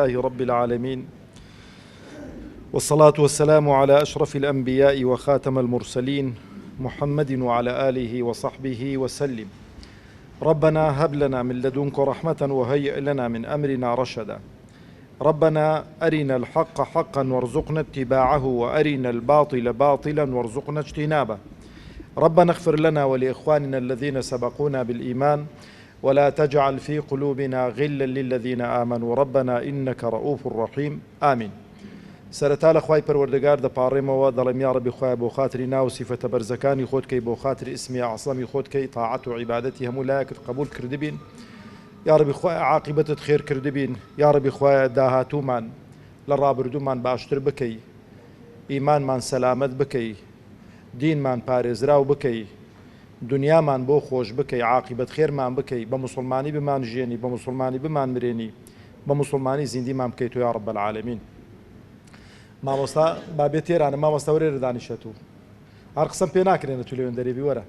لله رب العالمين، والصلاة والسلام على أشرف الأنبياء وخاتم المرسلين محمد وعلى آله وصحبه وسلم. ربنا هب لنا من لدنك رحمة وهيئ لنا من أمرنا رشدا. ربنا أرنا الحق حقا وارزقنا اتباعه، وأرنا الباطل باطلا وارزقنا اجتنابه. ربنا اغفر لنا ولإخواننا الذين سبقونا بالإيمان، ولا تجعل في قلوبنا غلا للذين آمنوا ربنا إنك رؤوف رحيم. آمين. سەرەتا لە خوای پەروەردگار دەپاڕێمەوە، دەڵێم یا ڕەبی خوایە بۆ خاتری ناو سیفەتە بەرزەکانی خۆت کەی، بۆ خاتری ئیسمی عەظەمی خۆت کەی، تاعەت و عیبادەتی هەموو لایەکت قبول کردبین. یا ڕەبی خوایە عاقبەتت خێر کردبین. یا ڕەبی خوایە داهاتوومان لە ڕابردوومان باشتر بکەی، ئیمانمان سەلامەت بکەی، دینمان پارێزراو بکەی، دنیامان بۆ خۆش بکەی، عاقبەت خێرمان بکەی، بە موسڵمانی بمان ژێنی، بە موسڵمانی بمان مرێنی، بە موسڵمانی زیندیمان بکەیت و یا ڕەب العالەمین. مامۆستا بابێت تێرانە، مامۆستا وەرێرە دانیشەتوو، هەر قسەم پێ ناکرێنە تو لێوێن دەرێبی وەرە.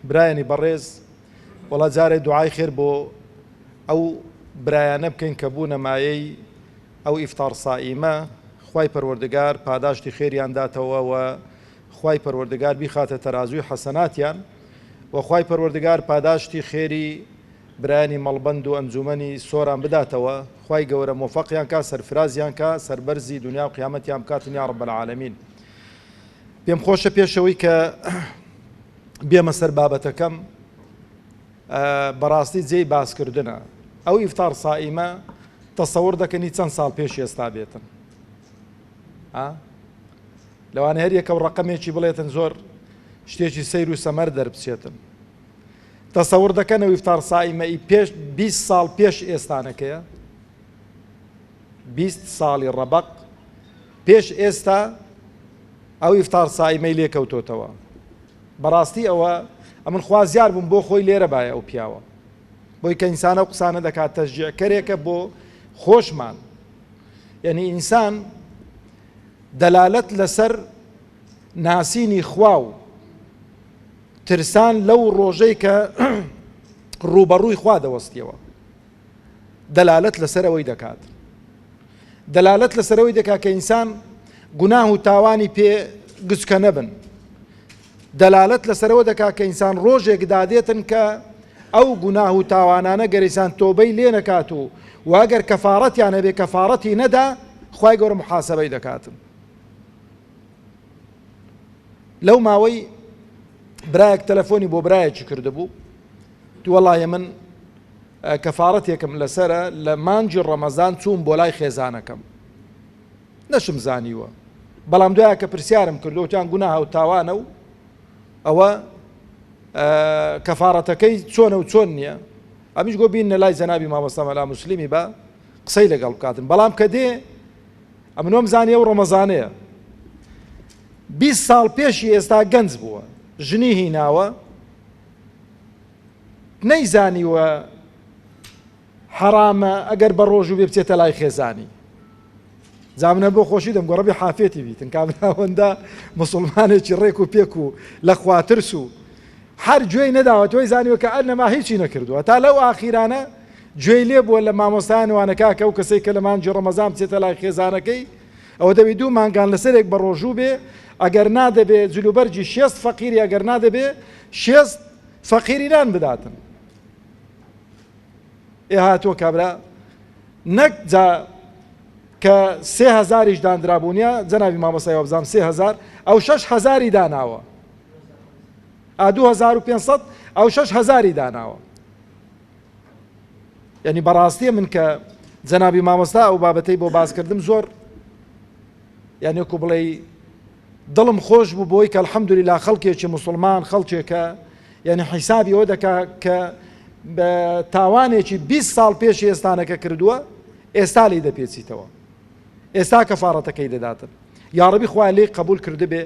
برایانی بەڕێز، وەڵا جارێ دوعای خێر بۆ ئەو برایانە بکەین کە بوونە مایەی ئەو ئیفتار سائیمە. خوای پەروەردگار پاداشتی خێریان داتەوە و خوای پەروەردگار بیخاتە تەرازوی حەسەناتیان، و خوای پەروەردگار پاداشتی خێری برایانی مەڵبەند و ئەنجومەنی سۆران بداتەوە. خوای گەورە مۆفەقیان کا، سەرفرازیان کا، سەربەرزی دنیا و قیامەتیان بکاتن یا ڕەب العالەمین. پێم خۆشە پێشەوەی کە بێمە سەر بابەتەکەم، بەڕاستی جێی باسکردنە. ئەو ئیفتار سائیمە تەسەوڕ دەکەنی چەند ساڵ پێش ئێستا بێتن. لەوانە هەر یەکە و ڕەقەمێکی بڵێتن زۆر شتێکی سەیر و سەمەر دەربچێتن. تەسەوڕ دەکەنەوە ئیفتار سائیمەی پێش 20 ساڵ پێش ئێستانەکەیە، 20 ساڵی ڕەبەق پێش ئێستا ئەو ئیفتار سائیمەی لێکەوتۆتەوە. بەڕاستی ئەوە ئەمن خوازیار بووم بۆ خۆی لێرە باە ئەو پیاوە، بۆی کە ئینسانە و قسانە دەکات تەشجیعکەرێکە بۆ خۆشمان. یعنی ئینسان دەلالەت لەسەر ناسینی خوا و ترسان لەو ڕۆژەی کە ڕوبەڕووی خوا دەوەستیەوە، دەلالەت لەسەرەوەی دەکات. دەلالەت لەسەرەوەی دەکات کە ئینسان گوناه و تاوانی پێ گچکە نەبن. دەلالەت لەسەرەوە دەکات کە ئینسان ڕۆژێک دادێتن کە ئەو گوناه و تاوانانە گەریسان تۆبەی لێ نەکات و واگەر کەفارەتیان هەبێ کەفارەتی نەدا، خوای گەورە محاسەبەی دەکاتن. لەو ماوەی برایەک تەلەفۆنی بۆ برایەکی کردبوو، تو وەڵایە من کەفارەتێکم لەسرە، لە مانجی ڕەمەزان چووم بۆ لای خێزانەکەم، نەشم زانیوە، بەڵام دوایە کە پرسیارم کردو وتیان گوناها و تاوانە و ئەوە کەفارەتەکەی چۆنە و چۆن نییە. ئەمیش گۆ بینە لای جەنابی مامۆستا مەلا موسلیمی بە قسەی لەگەڵ بکاتن. بەڵام کە دێ ئەمنۆم زانیە و ڕەمەزانەیە 20 ساڵ پێشی ئێستا گەنج بووە، ژنی هیناوە، نەیزانیوە حرامە ئەگەر بە ڕۆژوو بێ بچێتە لای خێزانی. زامنە بۆ خۆشی دەم گۆ ڕەبی حافێتی بیتن کاملاوەندا مسڵمانێکی ڕێک و پێک و لە خواترس و هەر گوێی نەداوە، تۆی زانیوە کە ئەنەما هیچی نەکردووە. تا لەو ئاخیرانە گوێی لێ بووە لە مامۆستایانوانەکە کە ئەو کەسەی کە لە مانجی ڕەمەزان بچێتە لای خێزانەکەی، ئەوە دەبێت 2 مانگان لەسەرێک بە ڕۆژوو بێ، ئەگەر نادەبێ جلوبەرجی 6 فەقیری، ئەگەر نادەبێ 6 فەقیرینان بداتن. هاتووە کابرا نەک جا کە 3000 دانرابوونیە، جەنابی مامۆستای وەبزانام 3000، ئەو 6000 داناوە، 2500 ئەو 6000 داناوە. یعنی بەڕاستیە من کە جەنابی مامۆستا ئەو بابەتەی بۆ باسکردم زۆر، یعنی وەکو بڵێ دڵم خۆش بوو بۆی کە الحەمدولیلا خەڵکێکی مسلمان، خەڵکێکە یعنی حیسابی ئەوە دەکا کە بە تاوانێکی 20 ساڵ پێشی ئێستانەکە کردووە، ئێستا لی دەپێچیتەوە، ئێستا کەفارەتەکەی دەداتن. یا ڕەبی خوای لێی قبول کردبێ،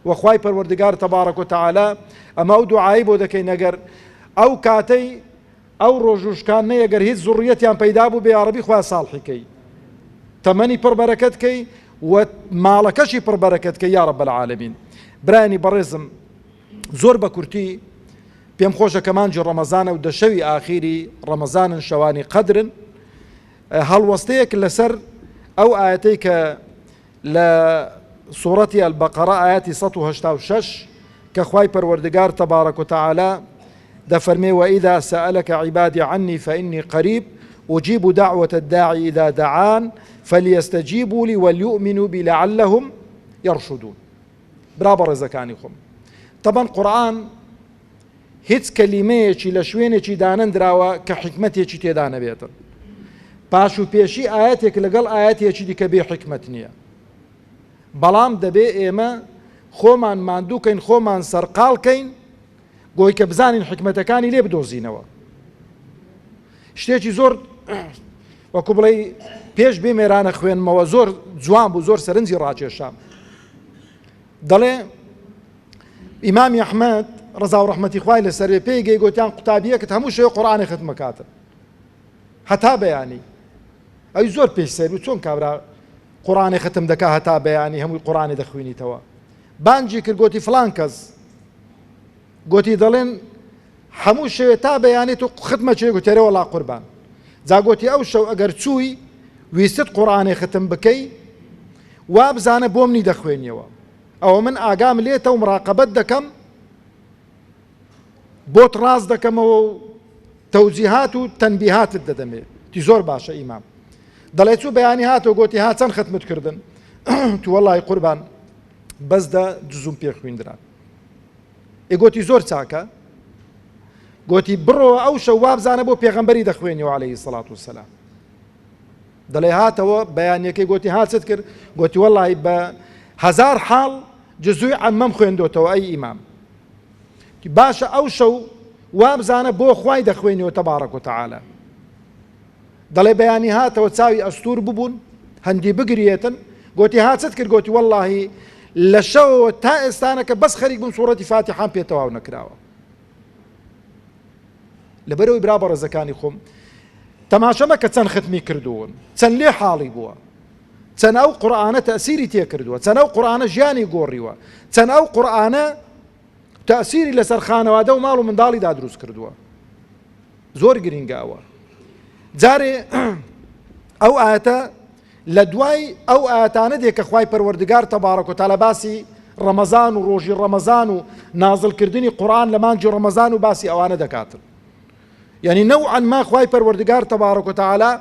وەخوای پەروەردگار تەبارەک و تەعالا ئەمە ئەو دوعایی بۆ دەکەین ئەگەر ئەو کاتەی ئەو ڕۆژوشکان نەیە، ئەگەر هیچ زوڕیەتیان پەیدا بوو بێ، یا ڕەبی خوای ساڵحیکەی، تەمەنی پڕبەرەکەتکەی و ماڵەکەشی پڕبەرەکەتکەی یا ڕەب العالەمین. برایانی بەڕێزم، زۆر بە کورتی پێم خۆشە کە مانجی ڕەمەزانە و دەشەوی ئاخیری ڕەمەزانن شەوانی قەدرن. هەڵوەستەیەک لەسەر ئەو ئاەتەی کە لە سوورەتی ئەلبەقەرە ئاەتی 186 کە خوای پەروەردگار تەبارەک وتەعالە دەفەرمێ وإذا سألك عبادي عني فإني قريب أجيب دعوة الداعي إذا دعان فليستجيبوا لي وليؤمنوا بي لعلهم يرشدون. برابر زكاني خم طبعا قرآن هیچ کەلیمەیەکی لە شوێنێکی دانەندراوە کە حکمەتێکی تێدا نەبێتن، پاش و پێشی ئاەتێک لەگەڵ ئاەتێکی دیکە بێ حکمت نییە، بەڵام دەبێ ئێمە خۆمان ماندووکەین، خۆمان سەرقاڵکەین گۆی کە بزانین حکمەتەکانی لێ بدۆزینەوە. شتێکی زۆر وەکو بڵێ پێش بێ مێرانە خوێنمەوە زۆر جوان بوو، زۆر سەرنجی ڕاکێشام. دەڵێ ئیمامی ئەحمەد ڕزا و ڕەحمەتی خوای لەسەر پێی گەی گوتیان قوتابیەکەت هەموو شەوێ قورئانی ختمەکاتن هەتا بەیانی. ئەوی زۆر پێش سەر بوو، چۆن کابرا قورئانی ختم دەکا هەتا بەیانی هەمووی قورئانی دەخوێنیتەوە. بانجی کرد گوتی فلان کەس گوتی دەڵێن هەموو شەوێ تا بەیانی تو ختمە چێ گوتێرە وەڵا قوربان. جا گوتی ئەو شەو ئەگەر چووی ویستت قورئانی ختم بکەی وا بزانە بۆم نی دەخوێنیەوە، ئەوە من ئاگام لێتە و مراقەبەت دەکەم بۆت ڕاز دەکەمەوە و تەوجیهات و تەنبیهاتت دەدەمێ. تی زۆر باشە ئیمام. دەڵێ چوو بەیانی هاتەوە گوتی ها چەند ختمت کردن؟ تو وەڵای قوربان بەسدە جزوم پێ خوێندران. گوتی زۆر چاکە، گوتی بڕۆ ئەو شەو وا بزانە بۆ پێغەمبەری دەخوێنیەوە عەلەیهی سەڵات وسەلام. دەڵێ هاتەوە بەیانیەکەی گوتی ها چت کرد؟ گوتی وەڵای بە 1000 حاڵ جزوی عەمەم خوێندۆتەوە ئەی ئیمام. باشە ئەو شەو وا بزانە بۆ خوای دەخوێنیەوە تەبارەک وتەعالە. دەڵێ بەیانی هاتەوە چاوی ئەستور ببوون هەندی بگرێتن. گوتی ها چت کرد؟ گوتی وەڵڵاهی لە شەوەوە تا ئێستانەکە بەس خەریک بووم سوورەتی فاتیحام پێ تەواو نەکراوە. لەبەرەوەی برا بەڕێزەکانی خۆم تەماشەمە کە چەند ختمی کردوون، چەند لێ حاڵی بووە، چەند ئەو قورئانە تەئسیری تێ کردووە، چەند ئەو قورئانە ژیانی گۆڕیوە، چەند ئەو قورئانە تەئسیری لەسەر خانەوادە و ماڵ و منداڵیدا دروست کردووە. زۆر گرینگە ئەوە. جارێ ئەو ئاەتە لە دوای ئەو ئاەتانە دێ کە خوای پەروەردگار تەبارەک وتەعالە باسی ڕەمەزان و ڕۆژی ڕەمەزان و نازڵکردنی قورئان لە مانجی ڕەمەزان و باسی ئەوانە دەکاتن. یعنی نەوعەن ما خوای پەروەردگار تەبارەک وتەعالە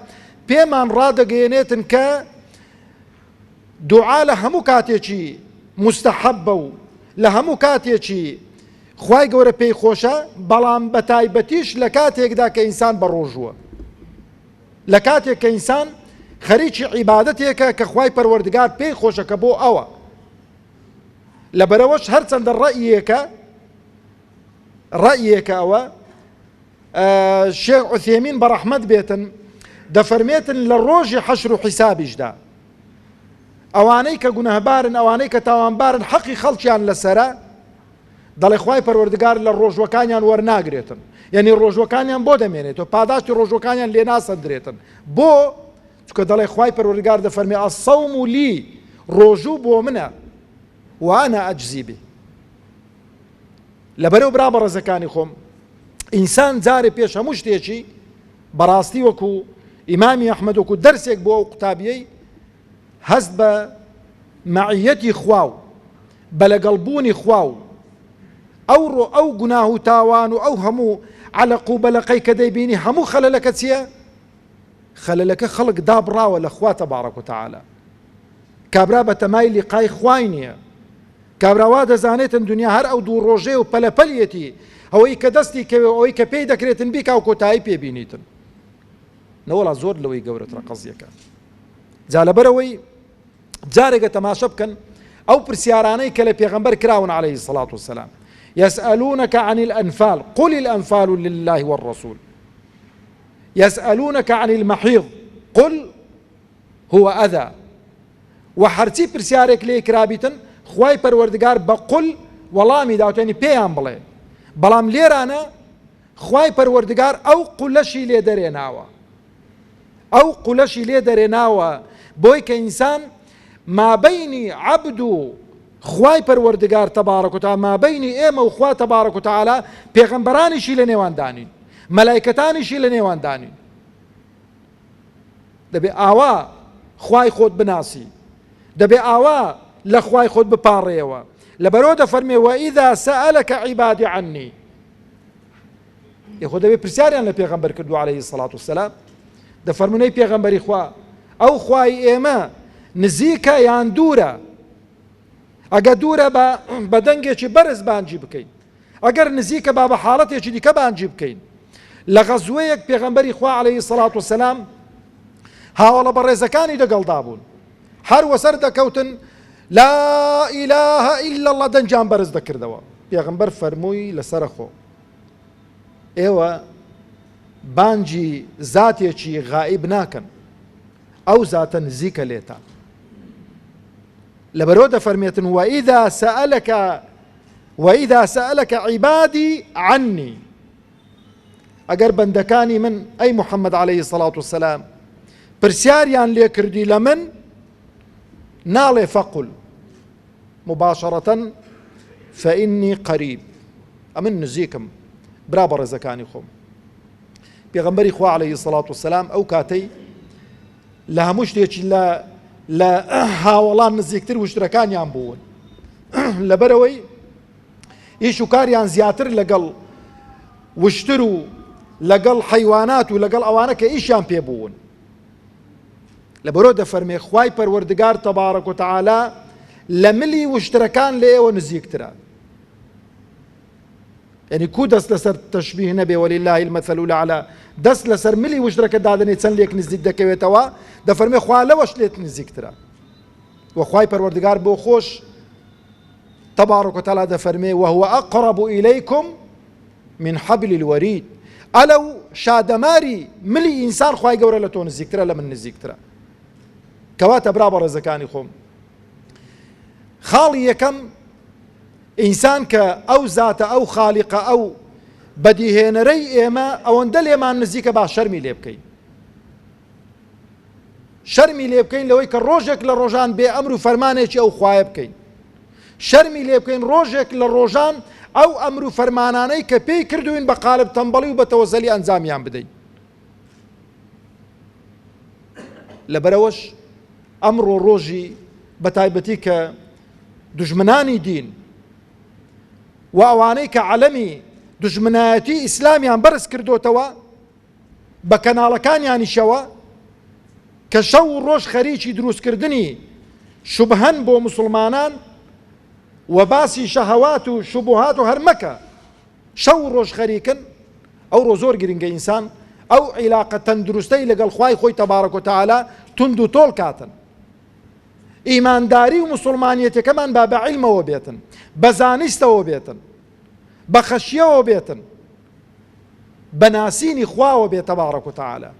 پێمان ڕادەگەیەنێتن کە دوعا لە هەموو کاتێکی مستەحەبە و لە هەموو کاتێکی خوای گەورە پێی خۆشە، بەڵام بە تایبەتیش لە کاتێکدا کە ئینسان بە ڕۆژووە، لە کاتێک کە ئینسان خەریکی عیبادەتێکە کە خوای پەروەردگار پێی خۆشە کە بۆ ئەوە. لەبەرەوەش هەرچەندە ڕەئیەکە ئەوە شێخ عوثێمین بە ڕەحمەت بێتن دەفەرمێتن لە ڕۆژی حەشر و حیسابیشدا ئەوانەی کە گونەهبارن، ئەوانەی کە تاوانبارن، حەقی خەڵکیان لەسەرە، دەڵێ خوای پەروەردگار لە ڕۆژوەکانیان وەرناگرێتن، یعنی ڕۆژوەکانیان بۆ دەمێنێتەوە، پاداشتی ڕۆژوەکانیان لێ ناسەندرێتن. بۆ چونکە دەڵێ خوای پەروەردگار دەفەرمێ ئەسەوم لی، ڕۆژوو بۆ منە وانە ئەجزی بی. لەبەرەو برا بەڕێزەکانی خۆم ئینسان جارێ پێش هەموو شتێکی بەڕاستی وەکو ئیمامی ئەحمەد وەکو دەرسێک بۆ ئەو قوتابیەی هەست بە مەعیەتی خوا و بە لەگەڵبوونی خوا و ئەو گوناه و تاوان و ئەو هەموو عەلەق و بەلەقەی کە دەیبینی هەموو خەلەلەکە چییە؟ خەلەلەکە خەڵک دابڕاوە لە خوا تەبارەک وتەعالە. کابرا بە تەمای لیقای خوای نییە، کابراوا دەزانێتن دنیا هەر ئەو دوو ڕۆژێ و پەلەپەلیەتی ئەوەی کە دەستی کەوێ ئەوەی کە پێی دەکرێتن بیکا و کۆتایی پێبینیتن. نەوەڵا زۆر لەوەی گەورەترە قەزیەکە. جا لەبەرەوەی جارێکە تەماشە بکەن ئەو پرسیارانەی کە لە پێغەمبەر کراون عەلەیهی سەڵات وسەلام. يسألونك عن الأنفال قل الأنفال لله والرسول يسألونك عن المحيض قل هو أذى. وحرتي پرسیارێک لێ کرابیتن خوای پەروەردگار بە قل وەڵامی داوتێنی پێیان بڵێ، بەڵام لێرانە خوای پەروەردگار ئەو قولەشی لێ دەرێناوە، ئەو قولەشی لێ دەرێناوە بۆی کە ئینسان مابەینی عەبد و خوای پەروەردگار تەبارەک و تەعالا ما بەینی ئێمە و خوا تەبارەک و تەعالا پێغەمبەرانیشی لە نێوان دانین، مەلایکەتانیشی لە نێوان دانین. دەبێ ئاوا خوای خۆت بناسی، دەبێ ئاوا لە خوای خۆت بپاڕێەوە. لەبەرەوە دەفەرمێ وئیذا سەئەلەکە عیبادی عنی، یەخۆ دەبێ پرسیاریان لە پێغەمبەر کردو عەلەیهی سەڵات وسەلام. دەفەرمونەی پێغەمبەری خوا ئەو خوای ئێمە نزیکە یان دوورە؟ ئەگە دوورە بە دەنگێکی بەرز بانجی بکەین، ئەگەر نزیکە با بە حاڵەتێکی دیکە بانجی بکەین. لە غەزوەیەک پێغەمبەری خوا عەلەیهی سەڵات وسەلام هاوڵە بەڕێزەکانی دەگەڵدا بوون، هەر وەسەر دەکەوتن لا ئیلاهە ئیلا الله، دەنجیان بەرز دەکردەوە. پێغەمبەر فەرمووی لەسەرە خۆ ئێوە بانجی زاتێکی غائب ناکەن، ئەو زاتە نزیکە لێتان. لەبەرەوە دەفەرمێتن وئیذا سەئەلەکە عیبادی عنی، ئەگەر بەندەکانی من ئەی محەممەد عەلەیهی سەڵات وسەلام پرسیاریان لێ کردی لە من، ناڵێ فەقل مباشرەتەن فەئینی قەریب، ئەمن نزیکم برا بەڕێزەکانی خۆم. پێغەمبەری خوا عەلەیهی سەڵات وسەلام ئەو کاتەی لە هەموو شتێکی لە هاوڵان نزیکتر وشترەکانیان بوون، لەبەرەوەی ئیش و کاریان زیاتر لەگەڵ وشتر و لەگەڵ حەیوانات و لەگەڵ ئەوانە کە ئیشیان پێ بوون. لەبەرەوە دەفەرمێ خوای پەروەردگار تەبارەک و تەعالا لە ملی وشترەکان لە ئێوە نزیکترە. یعنی کو دەست لەسەر تەشبیه نەبێ وەللله المەثل الأعلى، دەست لەسەر ملی وشترەکە دادنێ چەند لێک نزیک دەکەوێتەوە، دەفەرمێ خوا لەوەش لێت نزیکترە. وخوای پەروەردگار بۆ خۆش تەبارەک و تەعالا دەفەرمێ وهو أقرب إليكم من حبل الوريد، ئەلەو شادەماری ملی ئینسان خوای گەورە لە تۆ نزیکترە، لە من نزیکترە. کەواتە برا بەڕێزەکانی خۆم، خاڵی یەکەم ئینسان کە ئەو زاتە ئەو خالیقە ئەو بەدیهێنەرەی ئێمە ئەوەندە لێمان نزیکە با شەرمی لێ بکەین. شەرمی لێ بکەین لەوەی کە ڕۆژێک لە ڕۆژان بێ ئەمر و فەرمانێکی ئەو خوایە بکەین. شەرمی لێ بکەین ڕۆژێک لە ڕۆژان ئەو ئەمر و فەرمانانەی کە پێی کردوین بە قالب تەمبەڵی و بە تەوەزەلی ئەنجامیان بدەین. لەبەرەوەش ئەمڕۆ ڕۆژی بەتایبەتی کە دوژمنانی دین و ئەوانەی کە عەلەمی دوژمنایەتی ئیسلامیان بەرز کردوتەوە بە کەناڵەکانیانیشەوە کە شەو و ڕۆژ خەریکی دروستکردنی شوبهەن بۆ مسلمانان و باسی شەهەوات و شوبهات و هەرمەکە شەو و ڕۆژ خەریکن، ئەو ڕۆ زۆر گرنگە ئینسان ئەو عیلاقە تەندروستەی لەگەڵ خوای خۆی تەبارەک و تەعالا تند و تۆڵ کاتن. ئیمانداری و مسلمانیەتەکەمان با بە عیلمەوە بێتن، بە زانستەوە بێتن، بە خەشیەوە بێتن، بە ناسینی خواوە بێت تەبارەک و تەعالا.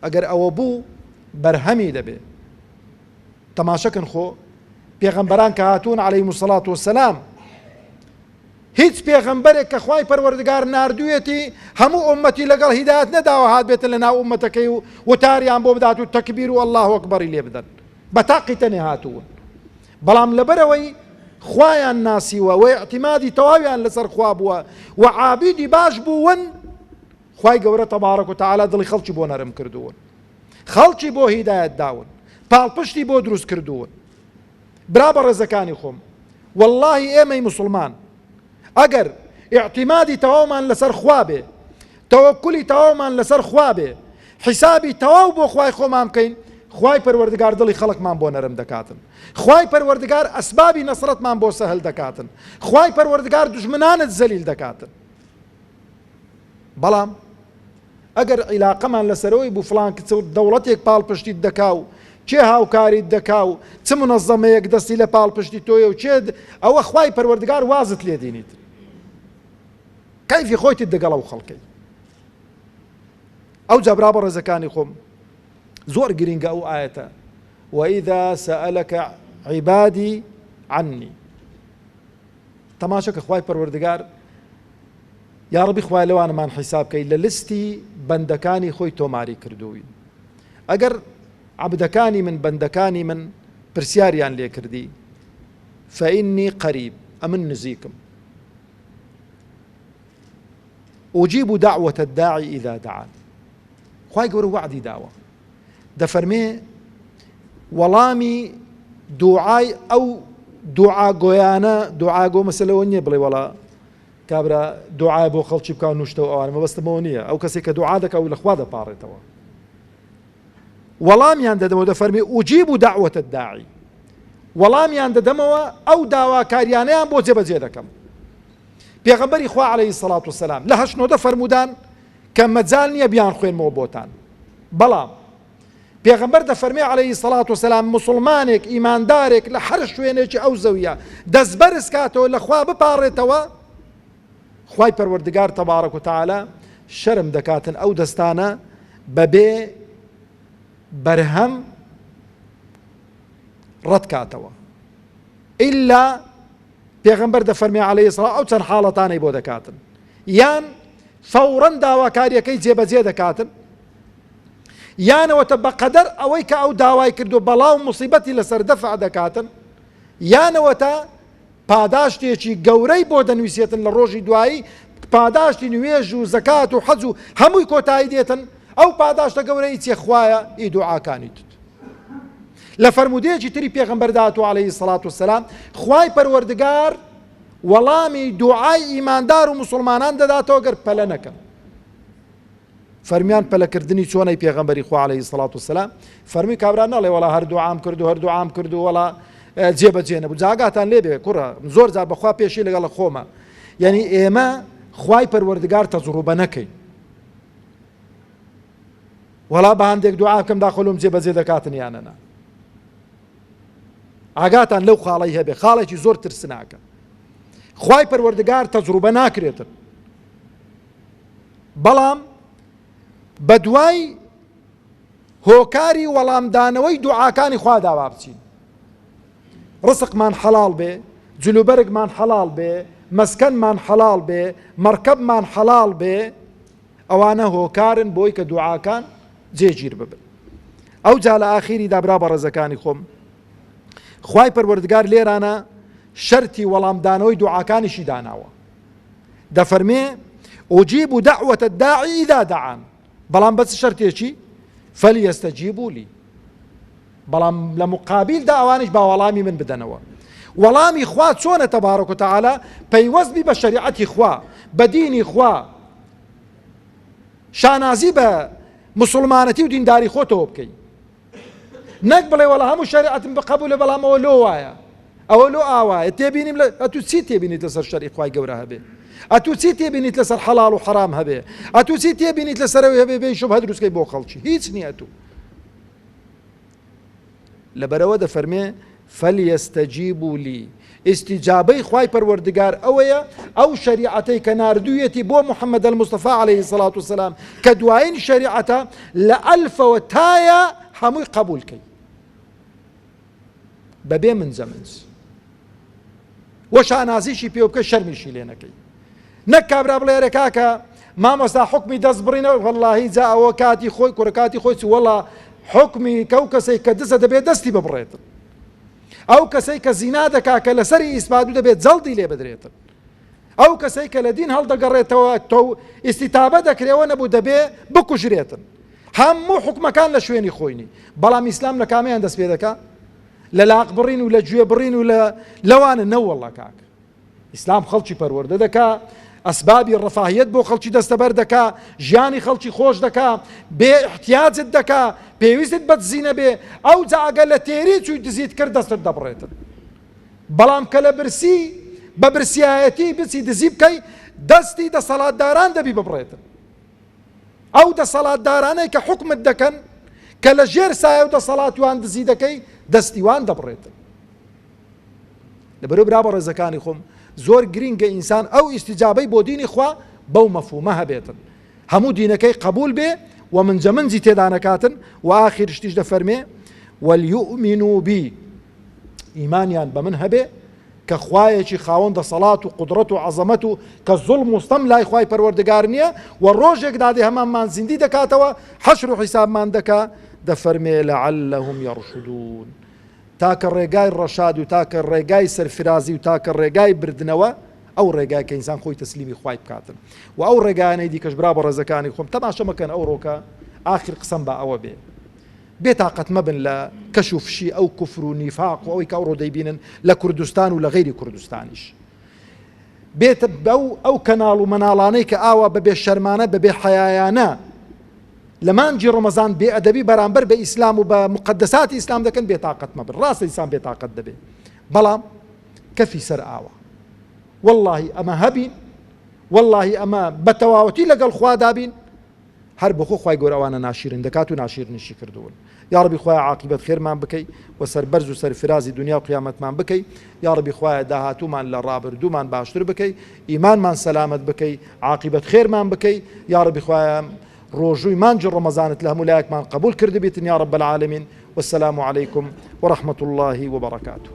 ئەگەر ئەوە بوو بەرهەمی دەبێ. تەماشەکن خۆ پێغەمبەران کە هاتوون عەلەیهیمو سەڵات وەسەلام، هیچ پێغەمبەرێک کە خوای پەروەردگار ناردوویەتی هەموو ئومەتی لەگەڵ هیدایەت نەداوە هات بێتن لە ناو ئومەتەکەی و وتاریان بۆ بدات و تەکبیر و ئەڵڵاهو ئەکبەری لێ بدەن، بە تاقی تەنێ هاتوون. بەڵام لەبەرەوەی خوایان ناسیوە و اعتیمادی تەواویان لەسەر خوا بووە و عابیدی باش بوون، خوای گەورە تەبارەک و تەعالا دڵی خەڵکی بۆ نەرم کردوون، خەڵکی بۆ هیدایەت داون، پاڵپشتی بۆ دروست کردوون. برا بەڕێزەکانی خۆم، وەڵڵاهی ئێمەی مسلمان ئەگەر اعتیمادی تەواومان لەسەر خوا بێ، تەوەکولی تەواومان لەسەر خوا بێ، حیسابی تەواو بۆ خوای خۆمان بکەین، خوای پەروەردگار دڵی خەڵکمان بۆ نەرم دەکاتن، خوای پەروەردگار ئەسبابی نەسرەتمان بۆ سەهل دەکاتن، خوای پەروەردگار دوژمنانت زەلیل دەکاتن. بەڵام ئەگەر عیلاقەمان لەسەرەوەی بوو فڵان کچە دەوڵەتێک پاڵپشتیت دەکا و چێ هاوکاریت دەکا و چ منەظەمەیەک دەستی لە پاڵپشتی تۆیە و چێ ئەوە خوای پەروەردگار وازت لێ دێنیت، کەیفی خۆیتت دەگەڵ ئەو خەڵکەی. ئەو جا برا بەڕێزەکانی خۆم، زۆر گرنگە ئەو ئایەتە وئیذا سەئەلەکە عیبادی عنی. تەماشەکە خوای پەروەردگار یا ڕەبی خوای لەوانمان حیساب بکەی لە لستی بەندەکانی خۆی تۆماری کردووی. ئەگەر عەبدەکانی من بەندەکانی من پرسیاریان لێ کردی فإني قريب أمن نزيكم أجيب دعوة الداعي إذا دعان. خواهي قولوا وعدي دعوة دفرمي ولامي دعاي أو دعا قويانا دعا قو مثلا وني بلي ولا كابرا دعاء بو خلشي بكاو نوشتو أوان ما بس تمونية أو كسيك دعاء دك أو الأخوة دا بارتوا ولامي عند دمو دفرمي أجيب دعوة الداعي ولامي عند دمو أو دعوة كاريانيان بو جيب جيدكم بيغمبري إخوة عليه الصلاة والسلام لهش نو دفرمودان كم متزالني بيان خوين موبوتان بلام بيغمبر دفرمي عليه الصلاة والسلام مسلمانك إيمان دارك لحرش وينيك أو زوية دزبرس كاتو لأخوة ببارتوا خواهي پروردگار تبارك وتعالى شرم دكاتن أو دستانا ببي برهم رد كاتوا إلا پیغمبر دفرمي عليه الصلاة أو چند حالتاني بو دكاتن يان فورا داوا كاريكي جيب جي دكاتن يان وتبقى قدر أويك أو داواي كردو بلاو مصيبتي لسر دفع دكاتن يان وتا پاداشتێکی گەورەی بۆ دەنووسێتن لە ڕۆژی دوایی پاداشتی نوێژ و زەکات و حەج و هەمووی کۆتایی دێتن ئەو پاداشتە گەورەی چێ خوایە ئی دوعاکانی تت لە فەرمودەیەکی تری پێغەمبەر داهاتوە عەلەیهی سەڵات وەسەلام خوای پەروەردگار وەڵامی دوعای ئیماندار و موسڵمانان دەداتەوە گەر پەلە نەکەن فەرمیان پەلەکردنی چۆنەی پێغەمبەری خوا عەلەیهی سەڵات وەسەلام فەرمی کابرا نەڵێ وەڵا هەر دوعام کردو هەر دوعام کردو وەڵا جێبەجێ نەبوو جاگاتان لێبێ کوڕە زۆر جار بەخوا پێشی لەگەڵ خۆمە یعنی ئێمە خوای پەروەردگار تەجروبە نەکەین وەڵا بە هەندێک دوعا بکەم داخەلوم جێبەجێ دەکاتن یانە نا ئاگاتان لەو خاڵەی هەبێ خاڵێکی زۆر ترسناکە خوای پەروەردگار تەجروبە ناکرێتن بەڵام بە دوای هۆکاری وەڵامدانەوەی دوعاکانی خوا داوا بچین ڕزقمان حەڵاڵ بێ جلوبەرگمان حەڵاڵ بێ مەسکەنمان حەڵاڵ بێ مەرکەبمان حەڵاڵ بێ ئەوانە هۆکارن بۆی کە دوعاکان جێگیر ببن ئەو جا لە ئاخیری دابرا بە ڕێزەکانی خۆم خوای پەروەردگار لێرانە شەرتی وەڵامدانەوەی دوعاکانیشی داناوە دەفەرمێ ئوجیب دعوة الداعی إذا دعان بەڵام بەس شەرتێکی فەلیەستەجیبوا لی بەڵام لە مقابل دا ئەوانش با وەڵامی من بدەنەوە وەڵامی خوا چۆنە تەبارەک و تەعالا پەیوەست بی بە شەریعەتی خوا بە دینی خوا شانازی بە مسلمانەتی و دینداری خۆتەوە بکەی نەک بڵێ وەڵا هەموو شەریعەتم بقبولە بەڵام ئەوە لۆ وایە ئەوە لۆ ئاوایە تێبینیم ئەتوو چی تێبینیت لەسەر شەریع خوای گەورە هەبێ ئەتوو چی تێبینیت لەسەر حەڵاڵ و حەرام هەبێ ئەتوو چی تێبینیت لەسەرەوەی هەبێ بێ شوبهە دروستکەی بۆ خەڵکی هیچ نییە تو لەبەرەوە دەفەرمێ فەلیەستەجیبوا لی استیجابەی خوای پەروەردگار ئەوەیە ئەو شەریعەتەی کە ناردوویەتی بۆ محەممەد المستەفا عەلەیهی سەڵات وسەلام کە دوایین شەریعەتە لە ئەلفەوە تایە هەمووی قبولکەی بەبێ منجەمنج وە شانازیشی پێ بکە شەرمیشی لێ نەکەی نەک کابرا بڵێ کاکە مامۆستا حکمی دەست بڕینەوە وەڵڵاهی جا ئەوە کاتی خۆی کوڕە کاتی خۆی وەڵڵا حکمی کەو کەسەی کە دزە دەبێت دەستی ببڕێتن ئەو کەسەی کە زینا دەکا کە لەسەری ئیسپاد دەبێت جەڵدی لێ بدرێتن ئەو کەسەی کە لە دین هەڵدەگەڕێتەوە تۆ ئیستیتابە دەکرێەوە نەبوو دەبێ بکوژرێتن هەموو حکومەکان لە شوێنی خۆینی بەڵام ئیسلام لە کامیان دەست پێ دەکا لە لاق بڕین و لە گوێ بڕین و لەوانە نەوەڵڵا کاک ئیسلام خەڵکی پەروەردە دەکا ئەسبابی ڕەفاهیەت بۆ خەڵکی دەستەبەر دەکا ژیانی خەڵکی خۆش دەکا بێ احتیاجت دەکا پێویستت بەدزینە بێ ئەو جا ئەگەر لە تێری چووی دزیت کرد دەستت دەبڕێتن بەڵام کە لە برسی بە برسایەتی بچی دزی بکەی دەستی دەسەڵاتداران دەبی ببڕێتن ئەو دەسەڵاتدارانەی کە حکمت دەکەن کە لە ژێر سایە و دەسەڵاتیوان دزی دەکەی دەستیوان دەبڕێتن لەبەرەوە برا بە ڕێزەکانی خۆم زۆر گرینگە ئینسان ئەو ئیستیجابەی بۆ دینی خوا بەو مەفهومە هەبێتن هەموو دینەکەی قبول بێ و منجەمنجی تێدا نەکاتن و ئاخر شتیش دەفەرمێ وەلیؤمنوا بی ئیمانیان بە من هەبێ کە خوایەکی خاوەن دەسەڵات و قودرەت و عەزەمەت و کە زوڵم و ستەم لای خوای پەروەردگار نییە و ڕۆژێک دادێ هەمانمان زیندی دەکاتەوە حەشر و حیسابمان دەکا دەفەرمێ لەعەلەهم یەڕشودون تاکە ڕێگای ڕەشاد و تاکە ڕێگای سەرفرازی و تاکە ڕێگای بردنەوە ئەو ڕێگای کە ئینسان خۆی تەسلیمی خوای بکاتن و ئەو ڕێگانەی دیکەش برا بە ڕێزەکانی خۆم تەماشە مەکەن ئەو ڕۆکە ئاخر قسەم بە ئەوە بێ بێتاقەت مەبن لە کەش و فشی ئەو کوفر و نیفاق و ئەوەی کە ئەو ڕۆ دەیبینن لە کوردستان و لە غەیری کوردستانیش بێتە ئەو کەناڵ و مەناڵانەی کە ئاوا بەبێ شەرمانە بەبێ حەیایانە لە مانجی ڕۆمەزان بێ ئەدەبی بەرامبەر بە ئیسلام و بە مقدساتی ئیسلام دەکەن بێتاقەت مەبن ڕاستە ئینسان بێتاقەت دەبێ بەڵام کەفی سەر ئاوە واللهی ئەمە هەبین واللهی ئەمە بەتەواوەتی لەگەڵ خوا دابین هەر بخۆ خوای گەورە ئەوانە ناشیرن دەکات و ناشیرنیشی کردوون یا ربی خوای عاقبەت خێرمان بکەی و سەربەرز و سەرفرازی دنیا و قیامەتمان بکەی یا ربی خوای داهاتوومان لە ڕابردوومان باشتر بکەی ئیمانمان سەلامەت بکەی عاقبەت خێرمان بکەی یا ربی خوای ڕۆژووی مانجی ڕۆمەزانت لە هەموو لایەکمان قبول کرد بێتن یا رب العالمین والسلام عليكم ورحمة الله وبركاته.